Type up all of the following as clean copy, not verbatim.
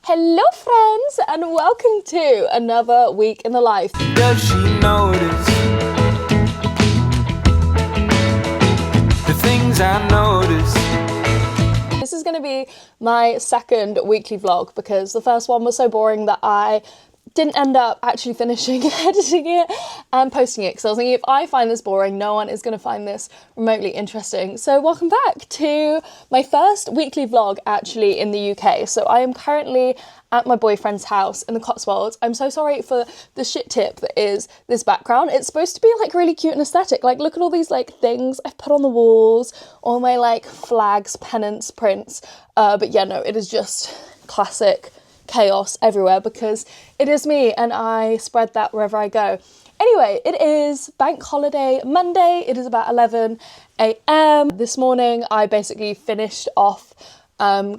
Hello friends and welcome to another week in the life. Does she notice the things I notice? This is going to be my second weekly vlog because the first one was so boring that I didn't end up actually finishing editing it and posting it because I was thinking if I find this boring, no one is going to find this remotely interesting. So welcome back to my first weekly vlog actually in the UK. So I am currently at my boyfriend's house in the Cotswolds. I'm so sorry for the shit tip that is this background. It's supposed to be like really cute and aesthetic. Like look at all these like things I've put on the walls, all my like flags, pennants, prints. But yeah, no, it is just classic chaos everywhere because it is me and I spread that wherever I go. Anyway, it is bank holiday Monday. It is about 11 a.m. This morning I basically finished off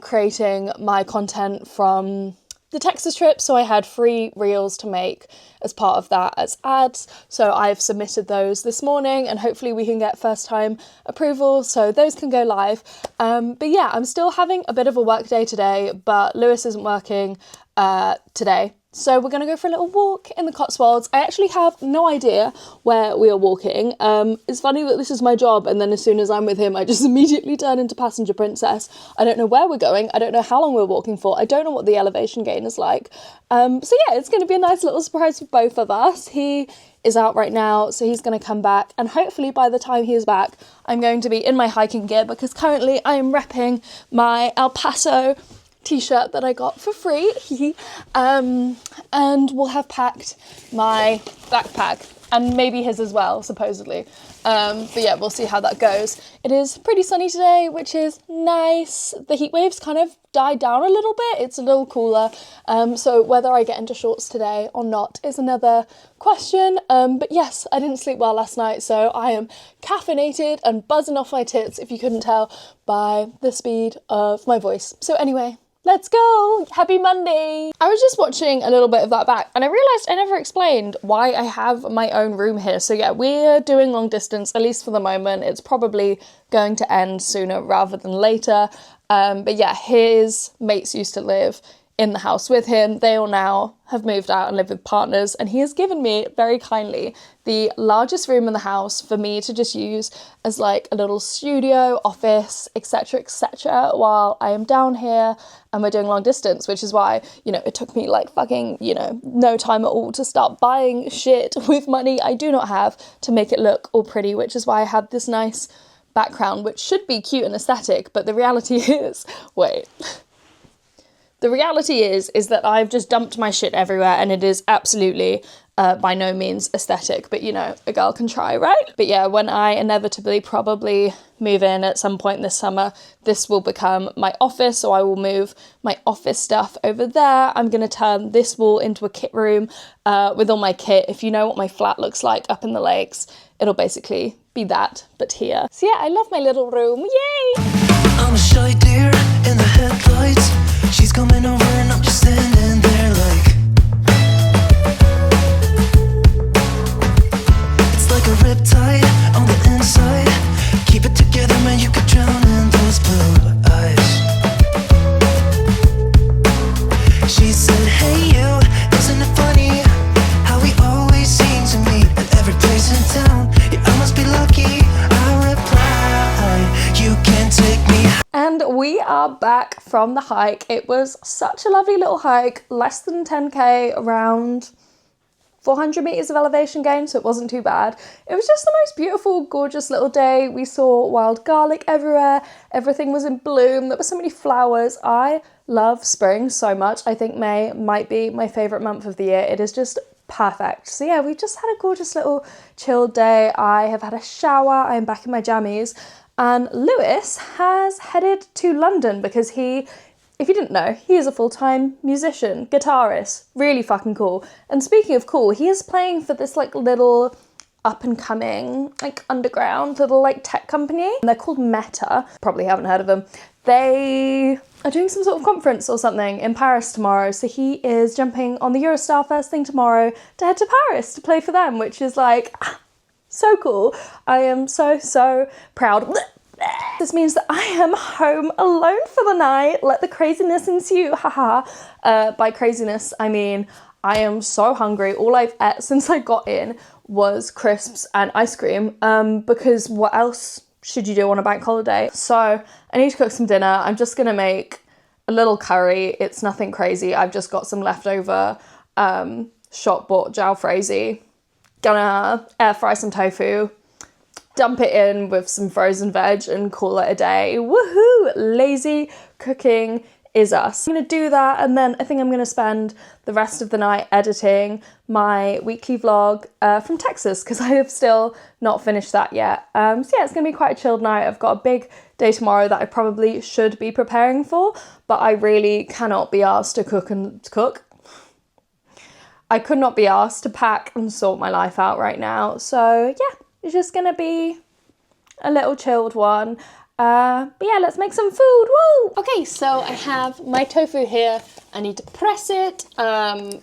creating my content from the Texas trip, so I had 3 reels to make as part of that as ads, so I've submitted those this morning and hopefully we can get first time approval so those can go live. But yeah, I'm still having a bit of a work day today, but Lewis isn't working today. So we're going to go for a little walk in the Cotswolds. I actually have no idea where we are walking. It's funny that this is my job and then as soon as I'm with him I just immediately turn into passenger princess. I don't know where we're going. I don't know how long we're walking for. I don't know what the elevation gain is like. So yeah, it's going to be a nice little surprise for both of us. He is out right now, so he's going to come back and hopefully by the time he is back I'm going to be in my hiking gear because currently I am repping my El Paso t-shirt that I got for free and we'll have packed my backpack and maybe his as well supposedly, but yeah, we'll see how that goes. It is pretty sunny today, which is nice. The heat waves kind of died down a little bit. It's a little cooler, so whether I get into shorts today or not is another question, but yes, I didn't sleep well last night, so I am caffeinated and buzzing off my tits if you couldn't tell by the speed of my voice. So anyway, let's go! Happy Monday! I was just watching a little bit of that back and I realised I never explained why I have my own room here. So yeah, we're doing long distance, at least for the moment. It's probably going to end sooner rather than later. But yeah, his mates used to live in the house with him. They all now have moved out and live with partners and he has given me very kindly the largest room in the house for me to just use as like a little studio, office, etc, etc while I am down here and we're doing long distance, which is why, you know, it took me like fucking, you know, no time at all to start buying shit with money I do not have to make it look all pretty, which is why I have this nice background which should be cute and aesthetic, but the reality is, the reality is that I've just dumped my shit everywhere and it is absolutely by no means aesthetic, but you know, a girl can try, right? But yeah, when I inevitably probably move in at some point this summer, this will become my office, so I will move my office stuff over there. I'm going to turn this wall into a kit room with all my kit. If you know what my flat looks like up in the lakes, it'll basically be that, but here. So yeah, I love my little room, yay! I'm a shy deer in the headlights. She's coming over and I'm just standing there like it's like a riptide on the inside. Keep it together, man, you could drown in those blue eyes. She said, hey you, isn't it funny how we always seem to meet at every place in town? Yeah, I must be lucky. I reply, you can't take me. And we are back from the hike. It was such a lovely little hike, less than 10k, around 400 meters of elevation gain, so it wasn't too bad. It was just the most beautiful, gorgeous little day. We saw wild garlic everywhere. Everything was in bloom. There were so many flowers. I love spring so much. I think May might be my favorite month of the year. It is just perfect. So yeah, we just had a gorgeous little chilled day. I have had a shower. I'm back in my jammies. And Lewis has headed to London because he, if you didn't know, he is a full-time musician, guitarist, really fucking cool. And speaking of cool, he is playing for this like little up-and-coming, like underground little like tech company. And they're called Meta, probably haven't heard of them. They are doing some sort of conference or something in Paris tomorrow. So he is jumping on the Eurostar first thing tomorrow to head to Paris to play for them, which is like so cool. I am so proud. This means that I am home alone for the night. Let the craziness ensue, haha. By craziness, I mean I am so hungry. All I've ate since I got in was crisps and ice cream, because what else should you do on a bank holiday? So I need to cook some dinner. I'm just gonna make a little curry. It's nothing crazy. I've just got some leftover shop bought jalfrezi. Gonna air fry some tofu, dump it in with some frozen veg and call it a day. Woohoo! Lazy cooking is us. I'm gonna do that, and then I think I'm gonna spend the rest of the night editing my weekly vlog from Texas, because I have still not finished that yet. So yeah, it's gonna be quite a chilled night. I've got a big day tomorrow that I probably should be preparing for, but I really cannot be asked to cook. I could not be asked to pack and sort my life out right now. So yeah, it's just gonna be a little chilled one. But yeah, let's make some food, woo! Okay, so I have my tofu here. I need to press it.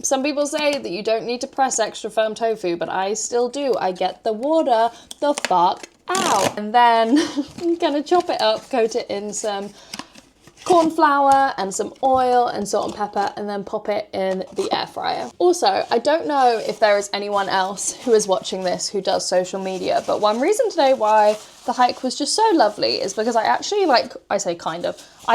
Some people say that you don't need to press extra firm tofu, but I still do. I get the water the fuck out. And then I'm gonna chop it up, coat it in some corn flour and some oil and salt and pepper, and then pop it in the air fryer. Also, I don't know if there is anyone else who is watching this who does social media, but one reason today why the hike was just so lovely is because I actually, I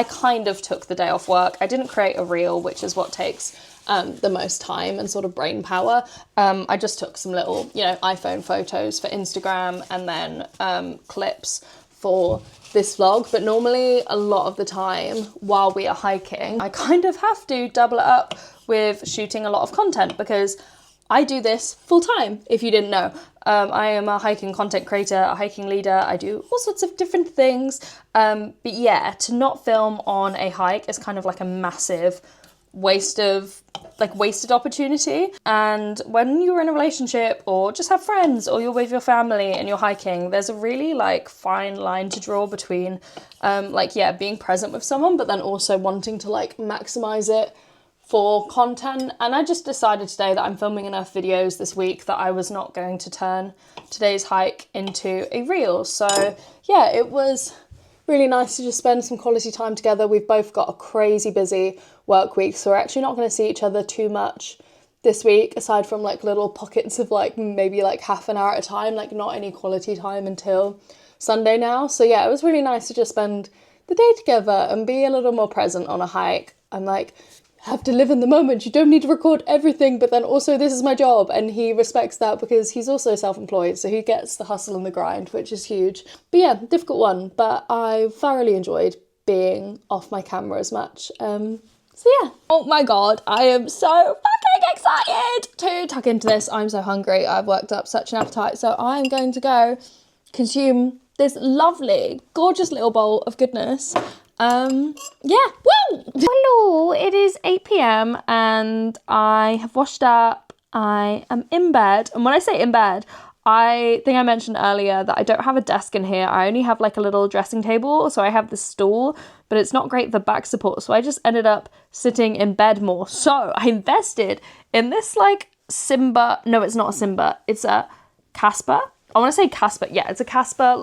kind of took the day off work. I didn't create a reel, which is what takes the most time and sort of brain power. I just took some little, iPhone photos for Instagram, and then clips for this vlog. But normally a lot of the time while we are hiking, I kind of have to double it up with shooting a lot of content, because I do this full time, if you didn't know. I am a hiking content creator, a hiking leader. I do all sorts of different things. But yeah, to not film on a hike is kind of like a massive wasted opportunity. And when you're in a relationship or just have friends, or you're with your family and you're hiking, there's a really fine line to draw between being present with someone, but then also wanting to maximize it for content. And I just decided today that I'm filming enough videos this week that I was not going to turn today's hike into a reel. So yeah, it was really nice to just spend some quality time together. We've both got a crazy busy work week, so we're actually not going to see each other too much this week, aside from little pockets of maybe half an hour at a time, not any quality time until Sunday now. So yeah, it was really nice to just spend the day together and be a little more present on a hike. I'm have to live in the moment. You don't need to record everything, but then also this is my job, and he respects that because he's also self-employed, so he gets the hustle and the grind, which is huge. But yeah, difficult one, but I thoroughly enjoyed being off my camera as much. So yeah. Oh my god, I am so fucking excited to tuck into this. I'm so hungry. I've worked up such an appetite, so I'm going to go consume this lovely, gorgeous little bowl of goodness. Yeah, woo! Hello, it is 8 p.m. and I have washed up. I am in bed, and when I say in bed, I think I mentioned earlier that I don't have a desk in here. I only have a little dressing table, so I have this stool, but it's not great for back support, so I just ended up sitting in bed more. So I invested in this Simba. No, it's not a Simba. It's a Casper. I want to say Casper. Yeah, it's a Casper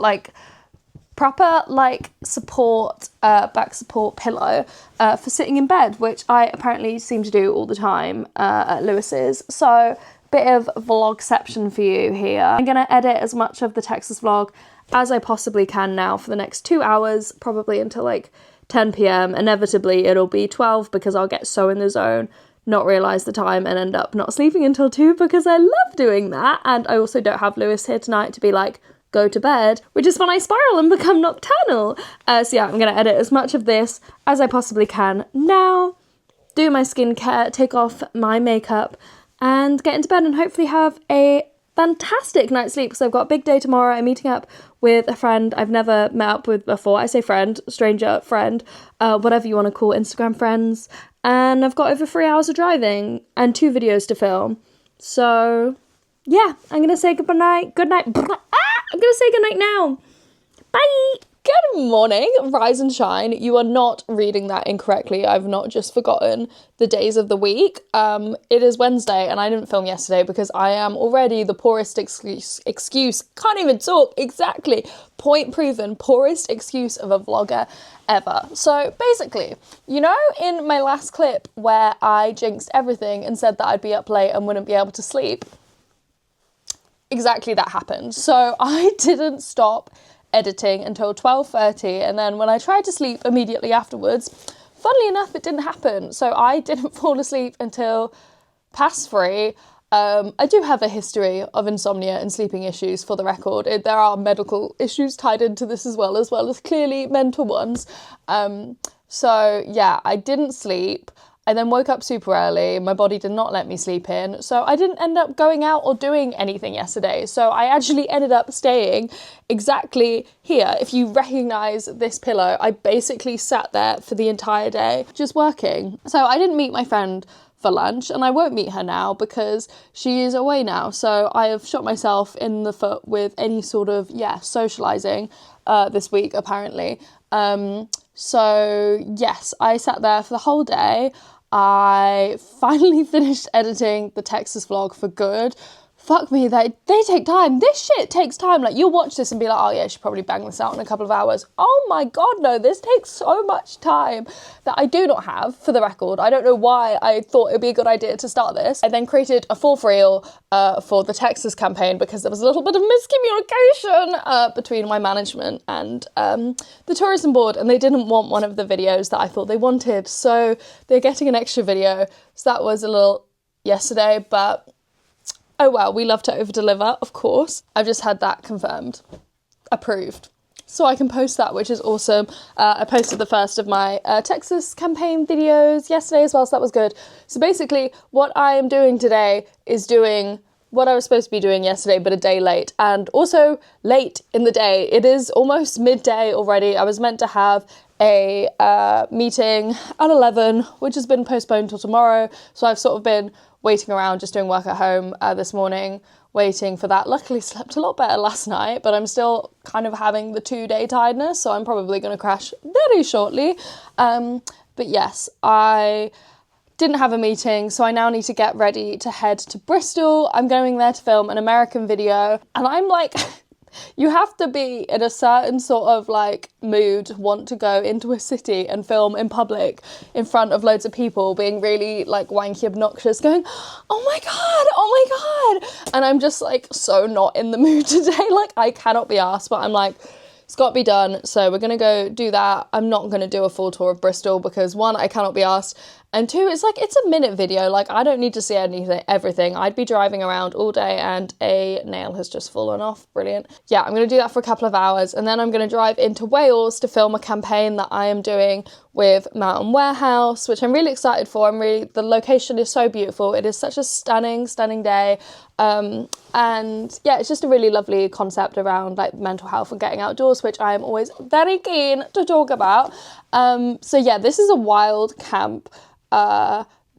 proper support back support pillow for sitting in bed, which I apparently seem to do all the time at Lewis's. So bit of vlogception for you here. I'm gonna edit as much of the Texas vlog as I possibly can now for the next 2 hours, probably until 10 p.m. Inevitably it'll be 12 because I'll get so in the zone, not realise the time, and end up not sleeping until 2 because I love doing that. And I also don't have Lewis here tonight to be go to bed, which is when I spiral and become nocturnal. So yeah, I'm gonna edit as much of this as I possibly can now, do my skincare, take off my makeup, and get into bed and hopefully have a fantastic night's sleep, because I've got a big day tomorrow. I'm meeting up with a friend I've never met up with before. I say friend, stranger, friend, whatever you want to call Instagram friends. And I've got over 3 hours of driving and 2 videos to film. So yeah, I'm gonna say good night. I'm gonna say good night now. Bye. Good morning, rise and shine. You are not reading that incorrectly. I've not just forgotten the days of the week. It is Wednesday and I didn't film yesterday because I am already the poorest excuse. Can't even talk. Exactly. Point proven. Poorest excuse of a vlogger ever. So basically, you know, in my last clip where I jinxed everything and said that I'd be up late and wouldn't be able to sleep, exactly that happened. So I didn't stop editing until 12:30, and then when I tried to sleep immediately afterwards, funnily enough, it didn't happen. So I didn't fall asleep until past 3. I do have a history of insomnia and sleeping issues, for the record. There are medical issues tied into this as well as clearly mental ones. So yeah, I didn't sleep. I then woke up super early. My body did not let me sleep in. So I didn't end up going out or doing anything yesterday. So I actually ended up staying exactly here. If you recognise this pillow, I basically sat there for the entire day just working. So I didn't meet my friend for lunch and I won't meet her now because she is away now. So I have shot myself in the foot with any sort of, socialising this week apparently. So yes, I sat there for the whole day. I finally finished editing the Texas vlog for good. Fuck me, they take time. This shit takes time. Like, you'll watch this and be like, oh yeah, she probably banged this out in a couple of hours. Oh my God, no, this takes so much time that I do not have, for the record. I don't know why I thought it'd be a good idea to start this. I then created a fourth reel for the Texas campaign because there was a little bit of miscommunication between my management and the tourism board, and they didn't want one of the videos that I thought they wanted. So they're getting an extra video. So that was a little yesterday, but oh well, we love to over-deliver, of course. I've just had that confirmed, approved. So I can post that, which is awesome. I posted the first of my Texas campaign videos yesterday as well, so that was good. So basically, what I am doing today is doing what I was supposed to be doing yesterday, but a day late, and also late in the day. It is almost midday already. I was meant to have a meeting at 11, which has been postponed till tomorrow. So I've sort of been waiting around, just doing work at home this morning, waiting for that. Luckily slept a lot better last night, but I'm still kind of having the 2-day tiredness, so I'm probably going to crash very shortly. But yes, I didn't have a meeting, so I now need to get ready to head to Bristol. I'm going there to film an American video, and I'm like... You have to be in a certain sort of like mood, want to go into a city and film in public in front of loads of people, being really like wanky obnoxious, going, oh my God. And I'm just like so not in the mood today. Like, I cannot be asked, but I'm like, it's got to be done. So we're going to go do that. I'm not going to do a full tour of Bristol because 1, I cannot be asked. And 2, it's like, it's a minute video. Like, I don't need to see everything. I'd be driving around all day and a nail has just fallen off. Brilliant. Yeah, I'm going to do that for a couple of hours. And then I'm going to drive into Wales to film a campaign that I am doing with Mountain Warehouse, which I'm really excited for. The location is so beautiful. It is such a stunning, stunning day. And yeah, it's just a really lovely concept around like mental health and getting outdoors, which I am always very keen to talk about. So yeah, this is a wild camp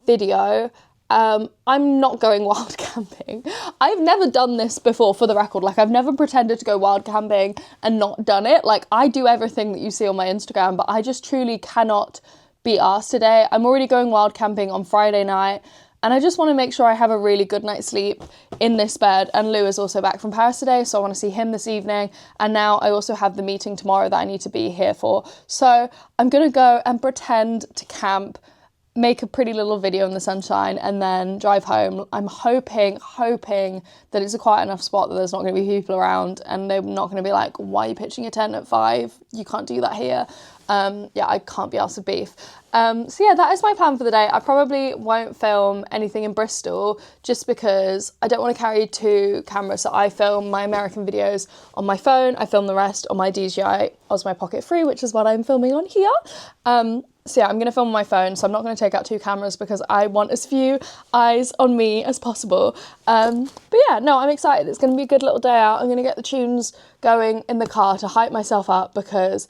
video. I'm not going wild camping. I've never done this before, for the record. Like, I've never pretended to go wild camping and not done it. Like, I do everything that you see on my Instagram, but I just truly cannot be asked today. I'm already going wild camping on Friday night, and I just want to make sure I have a really good night's sleep in this bed. And Lou is also back from Paris today, so I want to see him this evening. And now I also have the meeting tomorrow that I need to be here for. So I'm going to go and pretend to camp, make a pretty little video in the sunshine, and then drive home. I'm hoping that it's a quiet enough spot that there's not going to be people around and they're not going to be like, why are you pitching a tent at 5? You can't do that here. Yeah, I can't be asked with beef. So yeah, that is my plan for the day. I probably won't film anything in Bristol just because I don't want to carry 2 cameras. So I film my American videos on my phone. I film the rest on my DJI Osmo Pocket 3, which is what I'm filming on here. So yeah, I'm going to film on my phone, so I'm not going to take out 2 cameras because I want as few eyes on me as possible. But yeah, no, I'm excited. It's going to be a good little day out. I'm going to get the tunes going in the car to hype myself up because,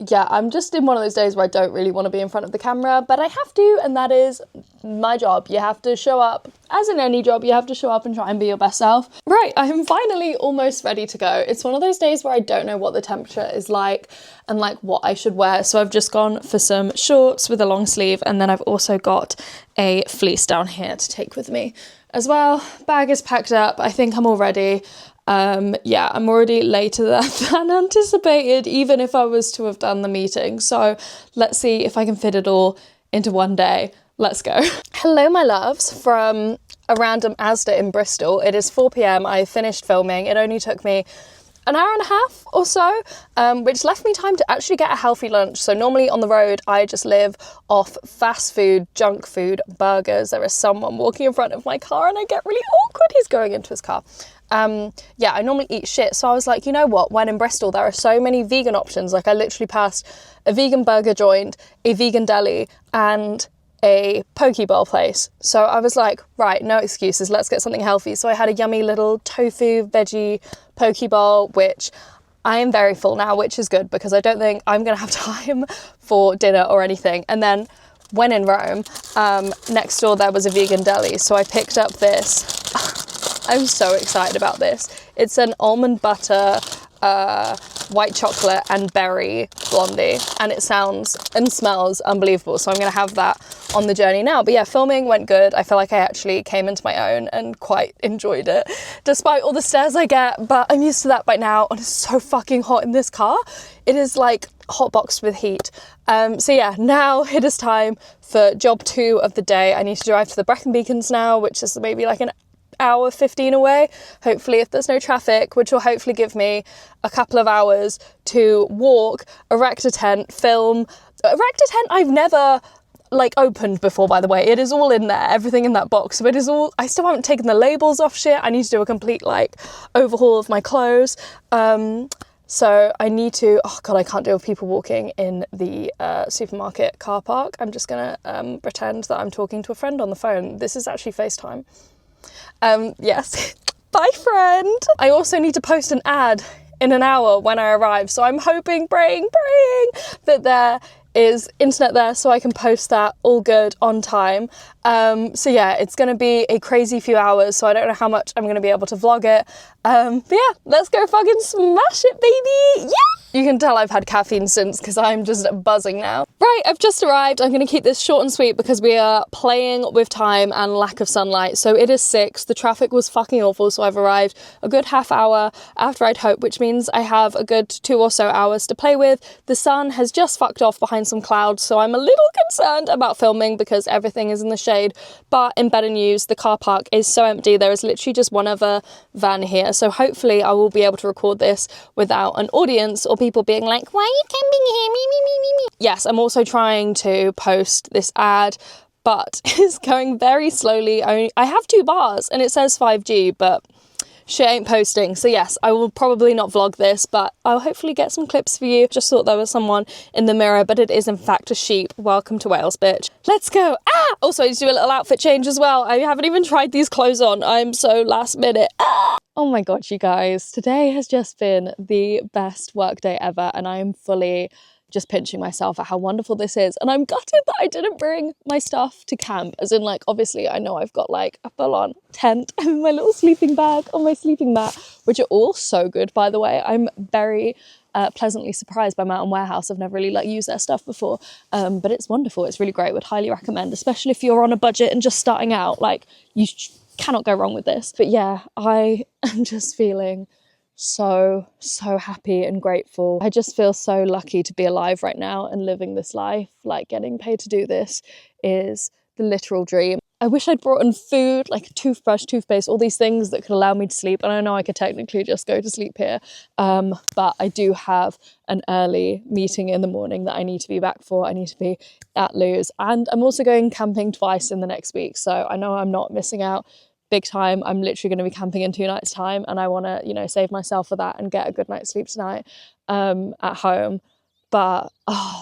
yeah, I'm just in one of those days where I don't really want to be in front of the camera, but I have to, and that is my job. You have to show up as in any job, you have to show up and try and be your best self. Right, I am finally almost ready to go. It's one of those days where I don't know what the temperature is like and like what I should wear. So I've just gone for some shorts with a long sleeve, and then I've also got a fleece down here to take with me as well. Bag is packed up. I think I'm all ready. Yeah, I'm already later than anticipated, even if I was to have done the meeting. So let's see if I can fit it all into one day. Let's go. Hello, my loves, from a random Asda in Bristol. It is 4 p.m. I finished filming. It only took me an hour and a half or so, which left me time to actually get a healthy lunch. So normally on the road, I just live off fast food, junk food, burgers. There is someone walking in front of my car and I get really awkward. He's going into his car. Yeah, I normally eat shit. So I was like, you know what? When in Bristol, there are so many vegan options. Like I literally passed a vegan burger joint, a vegan deli, and a poke bowl place. So I was like, right, no excuses, let's get something healthy. So I had a yummy little tofu veggie poke bowl, which I am very full now, which is good because I don't think I'm gonna have time for dinner or anything. And then when in Rome, next door there was a vegan deli, so I picked up this. I'm so excited about this. It's an almond butter, white chocolate and berry blondie, and it sounds and smells unbelievable. So I'm gonna have that on the journey now. But yeah, filming went good. I feel like I actually came into my own and quite enjoyed it, despite all the stares I get, but I'm used to that by now. And it's so fucking hot in this car. It is like hot boxed with heat. So yeah, now it is time for job 2 of the day. I need to drive to the Brecon Beacons now, which is maybe like an hour 15 away, hopefully, if there's no traffic, which will hopefully give me a couple of hours to walk, erect a tent, film. Erect a tent I've never like opened before, by the way. It is all in there, everything in that box. So it is all, I still haven't taken the labels off shit. I need to do a complete like overhaul of my clothes. So I need to, oh God, I can't deal with people walking in the supermarket car park. I'm just gonna pretend that I'm talking to a friend on the phone. This is actually FaceTime. Yes. Bye, friend. I also need to post an ad in an hour when I arrive. So I'm hoping, praying that there is internet there so I can post that all good on time. So yeah, it's going to be a crazy few hours. So I don't know how much I'm going to be able to vlog it. But yeah, let's go fucking smash it, baby. Yeah. You can tell I've had caffeine since because I'm just buzzing now. Right, I've just arrived. I'm going to keep this short and sweet because we are playing with time and lack of sunlight. So it is 6. The traffic was fucking awful. So I've arrived a good half hour after I'd hoped, which means I have a good 2 or so hours to play with. The sun has just fucked off behind some clouds. So I'm a little concerned about filming because everything is in the shade. But in better news, the car park is so empty. There is literally just one other van here. So hopefully I will be able to record this without an audience or people being like, why are you camping here? Me. Yes, I'm also trying to post this ad, but it's going very slowly. I have 2 bars and it says 5G, but shit ain't posting. So yes, I will probably not vlog this, but I'll hopefully get some clips for you. Just thought there was someone in the mirror, but it is in fact a sheep. Welcome to Wales, bitch. Let's go. Also I need to do a little outfit change as well. I haven't even tried these clothes on. I'm so last minute. Oh my God, you guys. Today has just been the best work day ever, and I am fully just pinching myself at how wonderful this is. And I'm gutted that I didn't bring my stuff to camp, as in like, obviously I know I've got like a full-on tent and my little sleeping bag on my sleeping mat, which are all so good, by the way. I'm very pleasantly surprised by Mountain Warehouse. I've never really like used their stuff before, but it's wonderful. It's really great. Would highly recommend, especially if you're on a budget and just starting out. Like, you cannot go wrong with this. But yeah, I am just feeling so happy and grateful. I just feel so lucky to be alive right now and living this life. Like, getting paid to do this is the literal dream. I wish I'd brought in food, like a toothbrush, toothpaste, all these things that could allow me to sleep. And I know I could technically just go to sleep here, but I do have an early meeting in the morning that I need to be back for. I need to be at Lou's, and I'm also going camping twice in the next week. So I know I'm not missing out big time. I'm literally going to be camping in 2 nights' time, and I want to, you know, save myself for that and get a good night's sleep tonight at home. But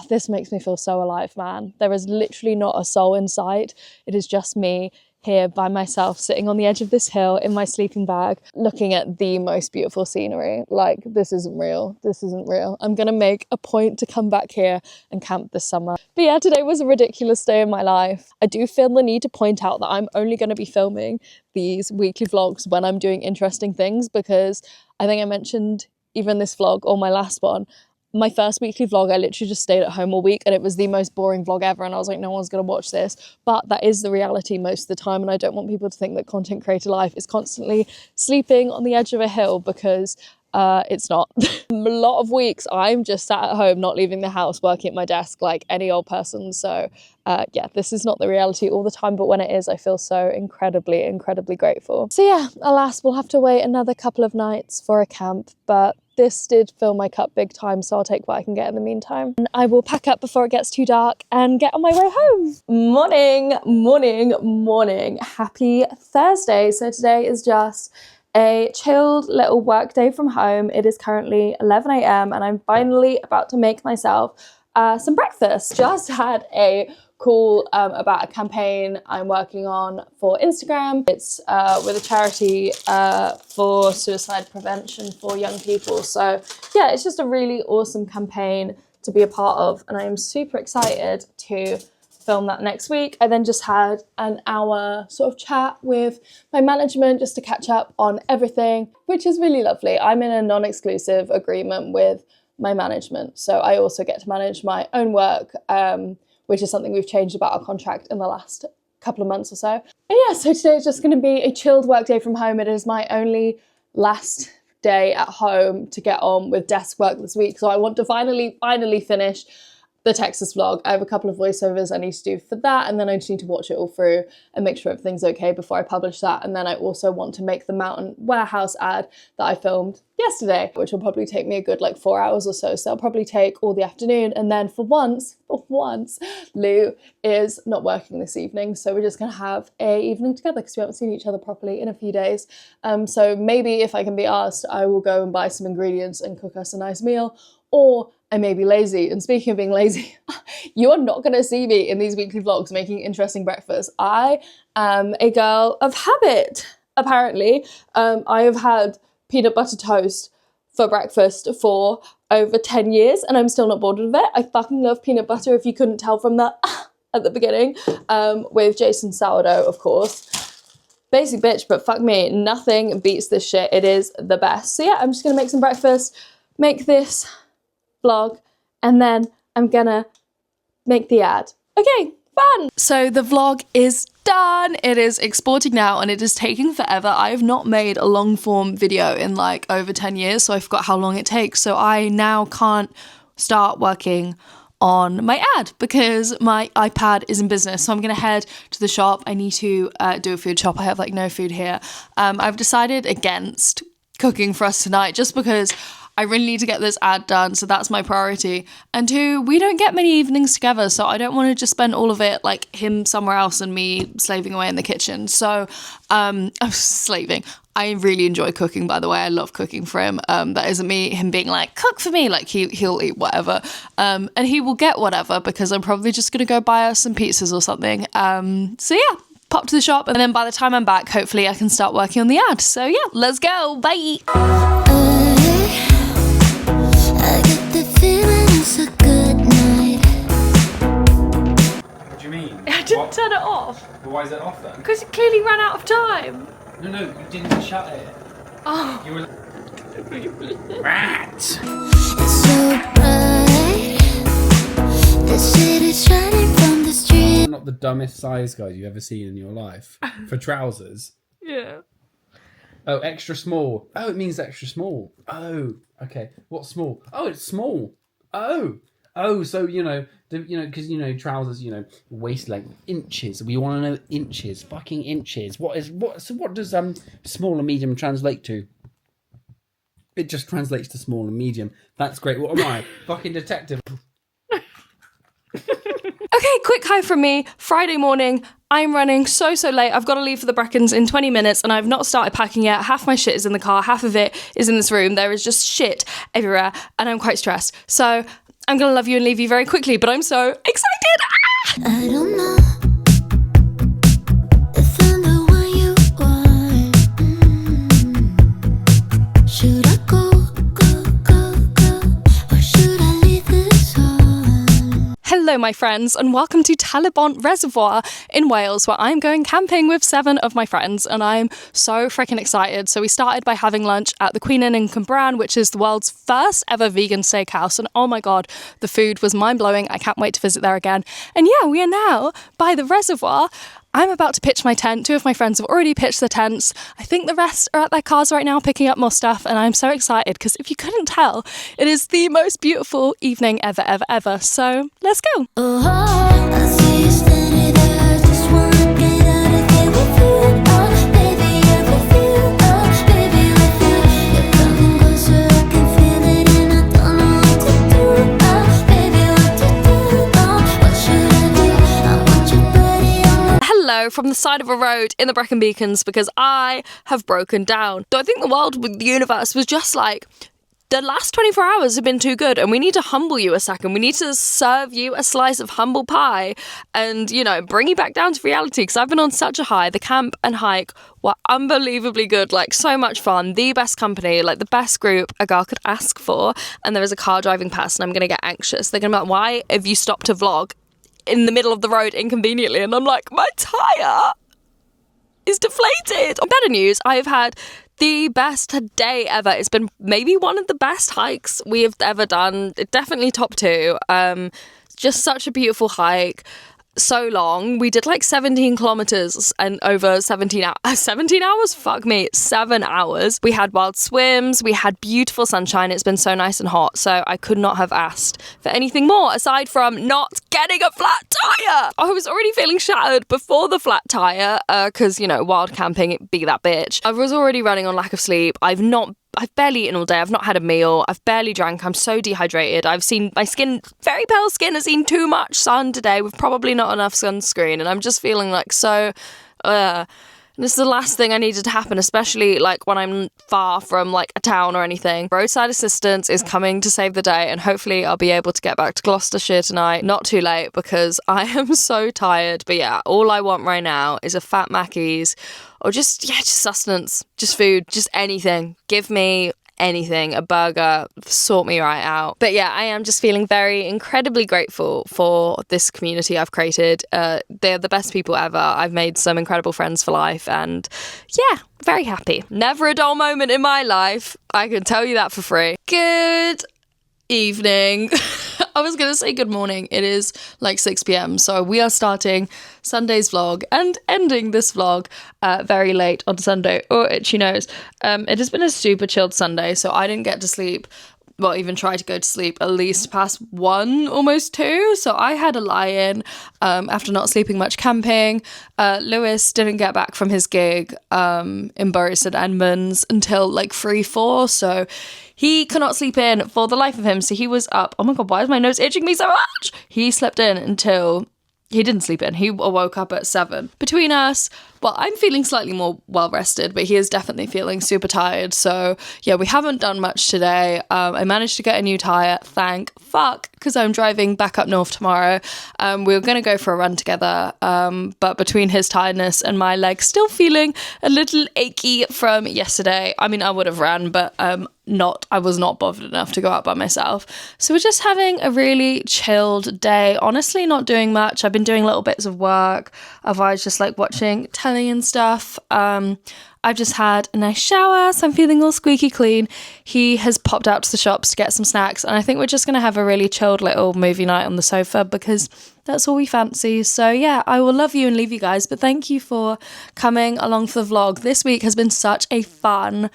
this makes me feel so alive, man. There is literally not a soul in sight. It is just me here by myself, sitting on the edge of this hill in my sleeping bag, looking at the most beautiful scenery. Like, this isn't real. This isn't real. I'm gonna make a point to come back here and camp this summer. But yeah, today was a ridiculous day in my life. I do feel the need to point out that I'm only gonna be filming these weekly vlogs when I'm doing interesting things, because I think I mentioned even this vlog or my last one, my first weekly vlog, I literally just stayed at home all week and it was the most boring vlog ever, and I was like, no one's gonna watch this. But that is the reality most of the time, and I don't want people to think that content creator life is constantly sleeping on the edge of a hill, because it's not. A lot of weeks I'm just sat at home, not leaving the house, working at my desk like any old person. So yeah, this is not the reality all the time, but when it is, I feel so incredibly, incredibly grateful. So yeah, alas, we'll have to wait another couple of nights for a camp, but this did fill my cup big time, so I'll take what I can get in the meantime. And I will pack up before it gets too dark and get on my way home. Morning, morning, morning. Happy Thursday. So today is just a chilled little work day from home. It is currently 11 a.m. and I'm finally about to make myself some breakfast. Just had a call about a campaign I'm working on for Instagram. It's with a charity for suicide prevention for young people. So yeah, it's just a really awesome campaign to be a part of, and I am super excited to film that next week. I then just had an hour sort of chat with my management just to catch up on everything, which is really lovely. I'm in a non-exclusive agreement with my management, so I also get to manage my own work, which is something we've changed about our contract in the last couple of months or so. And yeah, so today is just going to be a chilled work day from home. It is my only last day at home to get on with desk work this week, so I want to finally finish the Texas vlog. I have a couple of voiceovers I need to do for that, and then I just need to watch it all through and make sure everything's okay before I publish that. And then I also want to make the mountain warehouse ad that I filmed yesterday, which will probably take me a good like 4 hours or so. So it'll probably take all the afternoon. And then for once, Lou is not working this evening, so we're just gonna have a evening together because we haven't seen each other properly in a few days. So maybe if I can be asked, I will go and buy some ingredients and cook us a nice meal, or I may be lazy. And speaking of being lazy, you are not going to see me in these weekly vlogs making interesting breakfast. I am a girl of habit, apparently. I have had peanut butter toast for breakfast for over 10 years and I'm still not bored of it. I fucking love peanut butter, if you couldn't tell from that at the beginning, with Jason sourdough, of course. Basic bitch, but fuck me, nothing beats this shit. It is the best. So yeah, I'm just going to make some breakfast, make this vlog, and then I'm gonna make the ad. Okay, fun! So the vlog is done. It is exporting now and it is taking forever. I have not made a long form video in like over 10 years, so I forgot how long it takes. So I now can't start working on my ad because my iPad is in business. So I'm gonna head to the shop. I need to do a food shop. I have like no food here. I've decided against cooking for us tonight just because I really need to get this ad done, so that's my priority. And two, we don't get many evenings together, so I don't want to just spend all of it like him somewhere else and me slaving away in the kitchen. So I'm slaving. I really enjoy cooking, by the way. I love cooking for him. That isn't him being like, cook for me. Like he'll eat whatever. And he will get whatever because I'm probably just going to go buy us some pizzas or something. So yeah, pop to the shop. And then by the time I'm back, hopefully I can start working on the ad. So yeah, let's go. Bye. I get the feeling it's a good night. What do you mean? I didn't turn it off But why is it off then? because it clearly ran out of time. No, you didn't shut it. Oh. You were... Rat! It's so bright. The city's shining from the street. Not the dumbest size guide you've ever seen in your life. For trousers. Yeah. Oh, extra small. Oh, it means extra small. Oh, okay. What's small? Oh, it's small. Oh, so because trousers, waist length, inches. We want to know inches, fucking inches. So what does small and medium translate to? It just translates to small and medium. That's great. What am I? Fucking detective. Okay, quick hi from me. Friday morning. I'm running so late. I've got to leave for the Brackens in 20 minutes and I've not started packing yet. Half my shit is in the car, half of it is in this room. There is just shit everywhere and I'm quite stressed. So I'm gonna love you and leave you very quickly, but I'm so excited. I don't know if I'm the one you want. Should I go, or should I leave this on? Hello, my friends, and welcome to Talibont Reservoir in Wales, where I'm going camping with 7 of my friends, and I'm so freaking excited. So we started by having lunch at the Queen Inn in Cwmbran, which is the world's first ever vegan steakhouse, and oh my god, the food was mind-blowing. I can't wait to visit there again. And yeah, we are now by the reservoir. I'm about to pitch my tent. 2 of my friends have already pitched their tents. I think the rest are at their cars right now picking up more stuff, and I'm so excited because if you couldn't tell, it is the most beautiful evening ever. So let's go. Oh, I see you standing there. I just wanna get out of here with you. Oh, baby, I'm with you. Oh, baby, with you. You're coming closer, I can feel it, and I don't know what to do. Oh, baby, what to do? Oh, what should I do? I want your body on my Hello from the side of a road in the Brecon Beacons because I have broken down. So I think the world with the universe was just like, the last 24 hours have been too good and we need to humble you a second. We need to serve you a slice of humble pie and, you know, bring you back down to reality because I've been on such a high. The camp and hike were unbelievably good, like so much fun, the best company, like the best group a girl could ask for. And there is a car driving past and I'm going to get anxious. They're going to be like, why have you stopped to vlog in the middle of the road inconveniently? And I'm like, my tyre is deflated. On better news, I've had the best day ever. It's been maybe one of the best hikes we have ever done. Definitely top 2. Just such a beautiful hike. So long. We did like 17 kilometers and over 17 hours. 17 hours? Fuck me. 7 hours. We had wild swims. We had beautiful sunshine. It's been so nice and hot. So I could not have asked for anything more aside from not getting a flat tire. I was already feeling shattered before the flat tire because, you know, wild camping, be that bitch. I was already running on lack of sleep. I've barely eaten all day. I've not had a meal. I've barely drank. I'm so dehydrated. I've seen my skin, very pale skin, has seen too much sun today with probably not enough sunscreen. And I'm just feeling like so, this is the last thing I needed to happen, especially like when I'm far from like a town or anything. Roadside assistance is coming to save the day and hopefully I'll be able to get back to Gloucestershire tonight. Not too late because I am so tired. But yeah, all I want right now is a fat Mackey's or just sustenance, just food, just anything. Give me anything, a burger, sort me right out. But yeah, I am just feeling very incredibly grateful for this community I've created. They're the best people ever. I've made some incredible friends for life and yeah, very happy. Never a dull moment in my life. I can tell you that for free. Good evening. I was going to say good morning. It is like 6 p.m. So we are starting Sunday's vlog and ending this vlog very late on Sunday. Oh, itchy nose. It has been a super chilled Sunday. So I didn't get to sleep, well, even try to go to sleep at least past 1, almost 2. So I had a lie-in after not sleeping much camping. Lewis didn't get back from his gig in Bury St Edmunds until like 3, 4. So he cannot sleep in for the life of him. So he was up. Oh my God, why is my nose itching me so much? He slept in until he didn't sleep in. He woke up at 7. Between us, well, I'm feeling slightly more well-rested, but he is definitely feeling super tired. So yeah, we haven't done much today. I managed to get a new tyre, thank fuck, because I'm driving back up north tomorrow. We were going to go for a run together, but between his tiredness and my legs still feeling a little achy from yesterday. I mean, I would have ran, but I was not bothered enough to go out by myself. So we're just having a really chilled day. Honestly, not doing much. I've been doing little bits of work. Otherwise, just like watching telly and stuff. I've just had a nice shower, so I'm feeling all squeaky clean. He has popped out to the shops to get some snacks, and I think we're just going to have a really chilled little movie night on the sofa because that's all we fancy. So yeah, I will love you and leave you guys, but thank you for coming along for the vlog. This week has been such a fun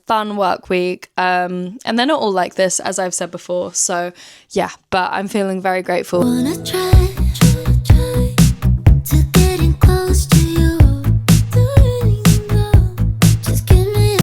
work week, and they're not all like this, as I've said before. So yeah, but I'm feeling very grateful. wanna try